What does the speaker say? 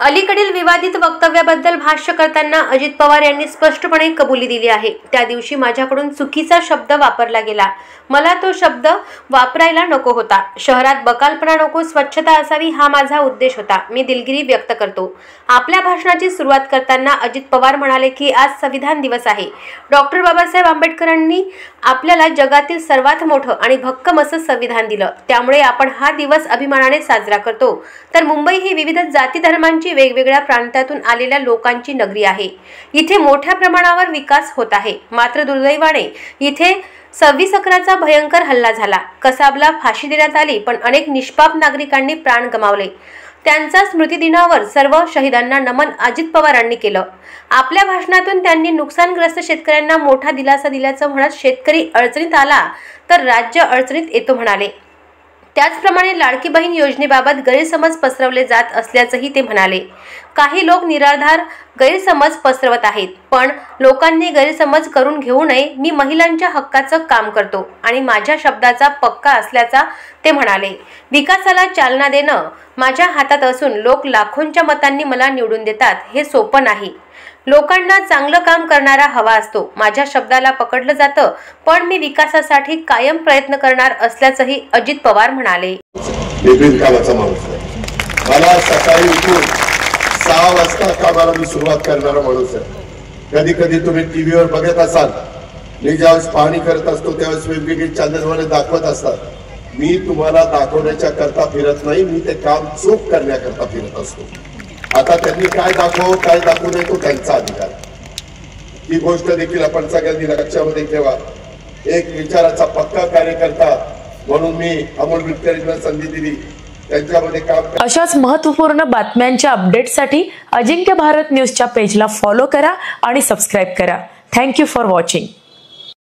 अलीकडील विवादित वक्तव्याबद्दल भाष्य करताना अजित पवार यांनी स्पष्टपणे कबुली दिली आहे। त्या दिवशी माझ्याकडून चुकीचा शब्द वापरला गेला, मला तो शब्द वापरायला नको होता। शहरात बकालपणा नको, स्वच्छता असावी हा माझा उद्देश होता। मी दिलगिरी व्यक्त करतो। आपल्या भाषणाची सुरुवात करताना अजित पवार म्हणाले की आज संविधान दिवस आहे। डॉक्टर बाबासाहेब आंबेडकरांनी आपल्याला जगातील सर्वात मोठं आणि भक्कम असं संविधान दिलं, त्यामुळे आपण हा दिवस अभिमानाने साजरा करतो। तर मुंबई ही विविध जाती धर्मांची वेगवेगळ्या प्रांतातून आलेल्या लोकांची नगरी आहे। इथे मोठ्या प्रमाणावर विकास होत आहे। मात्र दुर्दैवाने इथे 26/11चा भयंकर हल्ला झाला। कसाबला फाशी देण्यात आली, पण अनेक निष्पाप नागरिकांनी प्राण गमावले। त्यांचा स्मृतिदिनावर सर्व शहीदांना नमन अजित पवारांनी केलं। आपल्या भाषणातून त्यांनी नुकसानग्रस्त शेतकऱ्यांना मोठा दिलासा दिल्याचं म्हणत शेतकरी अडचणीत आला तर राज्य अडचणीत येतो म्हणाले। त्याचप्रमाणे लाडकी बहीण योजनेबाबत गैरसमज पसरवले जात असल्याचंही ते म्हणाले। काही लोक निराधार गैरसमज पसरवत आहेत, पण लोकांनी गैरसमज करून घेऊ नये। मी महिलांच्या हक्काचं काम करतो आणि माझ्या शब्दाचा पक्का असल्याचा ते म्हणाले। विकासाला चालना देणं माझ्या हातात असून लोक लाखोंच्या मतांनी मला निवडून देतात, हे सोपं नाही। लोकांना चांगलं काम करणारा हवा असतो। माझ्या शब्दाला पकडलं जातं, पण मी विकासासाठी कायम प्रयत्न करणार असल्याचंही अजित पवार म्हणाले। मला सकाळी उठून 6 वाजता कामाला मी सुरुवात करणारा माणूस आहे। कधी कधी तुम्ही टीव्हीवर बघत असाल, मी ज्यावेळेस पाहणी करत असतो त्यावेळेस वेगवेगळी चॅनलवर दाखवत असतात। मी तुम्हाला दाखवण्याच्या करता फिरत नाही, मी ते काम चूक करण्याकरता फिरत असतो। आता त्यांनी काय दाखवू नये तो त्यांचा अधिकार। ही गोष्ट देखील आपण सगळ्यांनी लक्षामध्ये ठेवा। एक विचाराचा पक्का कार्यकर्ता म्हणून मी अमोल मिटकरींना संधी दिली, त्यांच्यामध्ये काम। अशाच महत्त्वपूर्ण बातम्यांच्या अपडेटसाठी अजिंक्य भारत न्यूजच्या पेजला फॉलो करा आणि सबस्क्राइब करा। Thank you for watching.